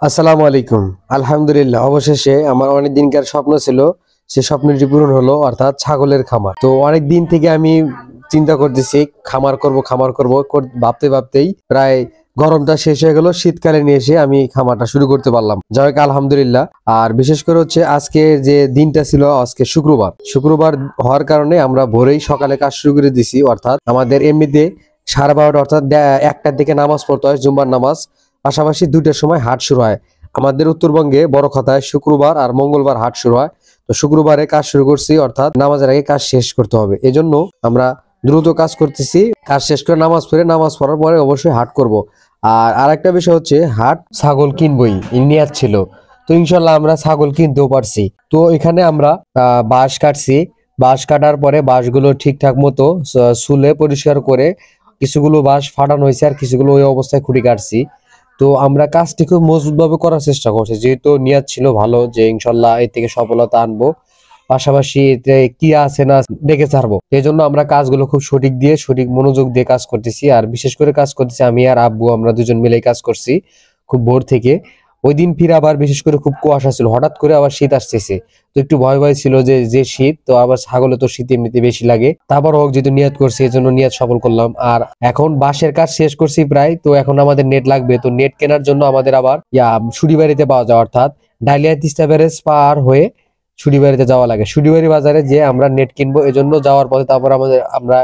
আসসালামু আলাইকুম। আলহামদুলিল্লাহ, অবশেষে আমার অনেক দিনকার স্বপ্ন ছিল, সে স্বপ্নটি পূরণ হলো, অর্থাৎ ছাগলের খামার। তো অনেক দিন থেকে আমি চিন্তা করতেছি খামার করব ভাবতে ভাবতেই প্রায় গরমটা শেষ হয়ে গেল, শীতকালে নিয়ে এসে আমি খামারটা শুরু করতে পারলাম। যাই হোক আলহামদুলিল্লাহ। আর বিশেষ করে হচ্ছে আজকে যে দিনটা ছিল, আজকে শুক্রবার হওয়ার কারণে আমরা ভোরেই সকালে কাজ শুরু করে দিছি। অর্থাৎ আমাদের এমনিতে 12:30 অর্থাৎ 1টার দিকে নামাজ পড়তে হয়, জুম্মার নামাজ। পাশাপাশি 2টার সময় হাট শুরু হয়। আমাদের উত্তরবঙ্গে বড় কথায় শুক্রবার আর মঙ্গলবার হাট শুরু হয়। তো শুক্রবারে কাজ শুরু করছি, অর্থাৎ নামাজের আগে কাজ শেষ করতে হবে, এজন্য আমরা দ্রুত কাজ করতেছি। কাজ শেষ করে নামাজ পড়ার পরে অবশ্যই হাট করব। আর আরেকটা বিষয় হচ্ছে, হাট ছাগল কিনবই নিয়াত ছিল। তো ইনশাল্লাহ আমরা ছাগল কিনতেও পারছি। তো এখানে আমরা বাঁশ কাটছি। বাঁশ কাটার পরে বাঁশগুলো ঠিকঠাক মতো ছুলে পরিষ্কার করে কিছুগুলো বাঁশ ফাটানো হয়েছে, আর কিছুগুলো ওই অবস্থায় খুঁটি কাটছি। তো আমরা কাজটি খুব মজবুত ভাবে করার চেষ্টা করছি, যেহেতু নিয়াত ছিল ভালো যে ইনশাল্লাহ এর থেকে সফলতা আনবো। পাশাপাশি এতে কি আছে না দেখে ছাড়বো, এই জন্য আমরা কাজগুলো খুব সঠিক মনোযোগ দিয়ে কাজ করতেছি। আর বিশেষ করে কাজ করতেছি আমি আর আব্বু, আমরা দুজন মিলেই কাজ করছি খুব ভোর থেকে। ওই দিন ফিরে আবার বিশেষ করে খুব কুয়াশা ছিল, হঠাৎ করে আবার শীত আসতেছে। তো একটু ভয় ছিল যে যে শীত, তো আবার ছাগলে তো শীত এমনিতে বেশি লাগে। তারপর হোক, যেহেতু নিয়ত করছি এই জন্য নিয়ত সফল করলাম। আর এখন বাঁশের কাজ শেষ করছি প্রায়। তো এখন আমাদের নেট লাগবে। তো নেট কেনার জন্য আমাদের আবার সুড়িবাড়িতে পাওয়া যায়, অর্থাৎ ডালিয়া তিস্তা ব্যারেজ পার হয়ে সুড়িবাড়িতে যাওয়া লাগে। সুড়িবাড়ি বাজারে যে আমরা নেট কিনবো, এজন্য যাওয়ার পথে তারপর আমরা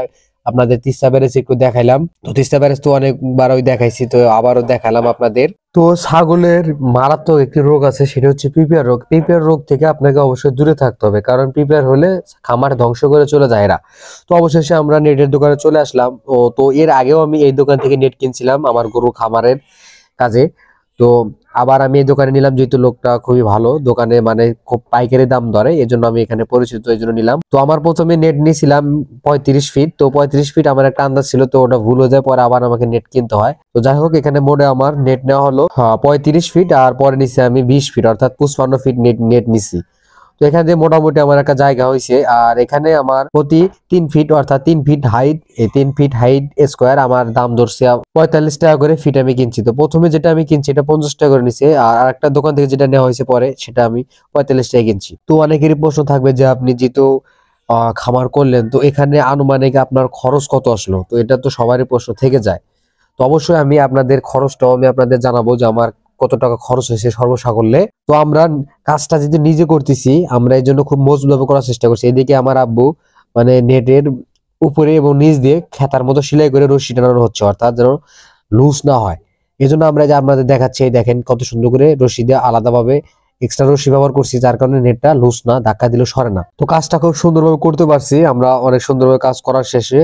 আপনাদের তিস্তা ব্যারেজ একটু দেখাইলাম। তো তিস্তা ব্যারেজ তো অনেকবার ওই দেখাইছি, তো আবারও দেখালাম আপনাদের। তো ছাগলের মারাত্মক একটি রোগ আছে, সেটা হচ্ছে পিপিআর রোগ। পিপিআর রোগ থেকে আপনাকে অবশ্যই দূরে থাকতে হবে, কারণ পিপিআর হলে খামার ধ্বংস করে চলে যায় এরা। তো অবশেষে আমরা নেটের দোকানে চলে আসলাম। তো এর আগেও আমি এই দোকান থেকে নেট কিনছিলাম আমার গরু খামারের কাজে। তো আবার আমি এই দোকানে নিলাম, যেহেতু লোকটা খুবই ভালো, দোকানে মানে খুব পাইকারি দাম ধরে, এই জন্য আমি এখানে পরিচিত, এই জন্য নিলাম। তো আমার প্রথমে নেট নিয়েছিলাম 35 ফিট। তো 35 ফিট আমার একটা আন্দাজ ছিল, তো ওটা ভুল হয়ে যায়, পরে আবার আমাকে নেট কিনতে হয়। তো যাই হোক, এখানে মোডে আমার নেট নেওয়া হলো 35 ফিট, আর পরে নিছি আমি 20 ফিট, অর্থাৎ 55 ফিট নেট নিছি। তো এখানে দিয়ে মোটামুটি আমার একটা জায়গা হয়েছে। আর এখানে আমার প্রতি 3 ফিট অর্থাৎ 3 ফিট হাইট, এই 3 ফিট হাইট স্কোয়ার আমার দাম ধরছে 45 টাকা করে ফিট আমি কিনছি। তো প্রথমে যেটা আমি কিনছি এটা 50 টাকা করে নিছে, আর আরেকটা দোকান থেকে যেটা নেওয়া হয়েছে পরে সেটা আমি 45 টাকা কিনছি। তো অনেকেরই প্রশ্ন থাকবে যে আপনি যেহেতু খামার করলেন, তো এখানে আনুমানিক আপনার খরচ কত আসলো? তো এটা তো সবারই প্রশ্ন থেকে যায়। তো অবশ্যই আমি আপনাদের খরচটাও আমি আপনাদের জানাবো যে আমার কত টাকা খরচ হয়েছে সর্বসাকল্যে। তো আমরা কাজটা যেহেতু নিজে করতেছি, আমরা এই জন্য খুব মজবুতভাবে করার চেষ্টা করছি। এদিকে আমার আব্বু মানে নেটের উপরে এবং নিচ দিয়ে খেতার মতো সেলাই করে রশি টানানো হচ্ছে, অর্থাৎ যেন লুজ না হয়। এই জন্য আমরা যে আপনাদের দেখাচ্ছি, এই দেখেন কত সুন্দর করে রশি দিয়ে আলাদাভাবে এক্সট্রা রশি ব্যবহার করছি, যার কারণে নেটটা লুজ না, ধাক্কা দিলেও সরে না। তো কাজটা খুব সুন্দরভাবে করতে পারছি আমরা, অনেক সুন্দরভাবে কাজ করার শেষে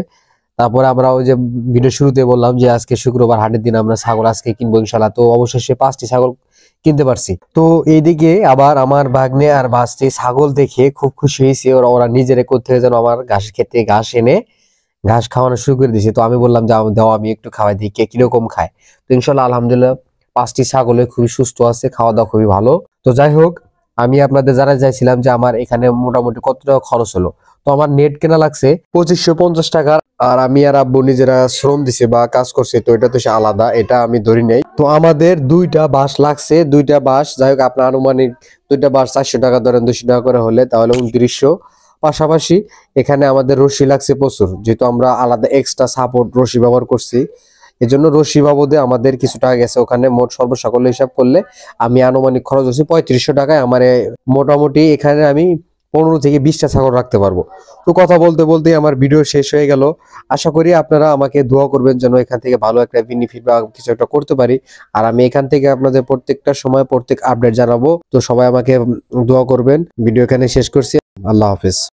তারপরে আমরা ওই যে ভিডিও শুরুতে বললাম যে আজকে শুক্রবার হাটের দিন, আমরা ছাগল আজকে কিনবো ইনশাল্লাহ। তো অবশেষে 5টি ছাগল কিনতে পারছি। তো এইদিকে আবার আমার ভাগ্নে আর ভাস্তি ছাগল দেখে খুব খুশি হয়েছে। ওরা নিজেরা কোত্থেকে যেন আমার ঘাসের ক্ষেত্রে ঘাস এনে ঘাস খাওয়ানো শুরু করে দিয়েছে। তো আমি বললাম যে দাও আমি একটু খাওয়াই দিই, কে কিরকম খায়। তো ইনশাল্লাহ আলহামদুলিল্লাহ 5টি ছাগলে খুবই সুস্থ আছে, খাওয়া দাওয়া খুবই ভালো। তো যাই হোক, আমি আপনাদের জানাতে চাইছিলাম যে আমার এখানে মোটামুটি কত টাকা খরচ হলো। তো আমার নেট কেনা লাগছে 2550 টাকা, আর আমি আর আব্বু নিজেরা শ্রম দিছে বা কাজ করছে, তো এটা তো সে আলাদা, এটা আমি ধরি নাই। তো আমাদের 2টা বাঁশ লাগছে, 2টা বাঁশ। যাই হোক, আপনার আনুমানিক 2টা বাঁশ 400 টাকা ধরেন, 200 টাকা করে হলে তাহলে 2900। পাশাপাশি এখানে আমাদের রশি লাগছে প্রচুর, যেহেতু আমরা আলাদা এক্সট্রা সাপোর্ট রশি ব্যবহার করছি, এজন্য রশি বাবদে আমাদের কিছু টাকা গেছে ওখানে। মোট সর্বসাকল্য হিসাব করলে আমি আনুমানিক খরচ হচ্ছে 3500 টাকায়। আমার মোটামুটি এখানে আমি 15 থেকে 20টা ছাগল রাখতে পারবো। তো কথা বলতে বলতে আমার ভিডিও শেষ হয়ে গেল। আশা করি আপনারা আমাকে দোয়া করবেন যেন এখান থেকে ভালো একটা বেনিফিট বা কিছু একটা করতে পারি। আর আমি এখান থেকে আপনাদের প্রত্যেকটা সময় প্রত্যেক আপডেট জানাবো। তো সবাই আমাকে দোয়া করবেন। ভিডিও এখানে শেষ করছি। আল্লাহ হাফেজ।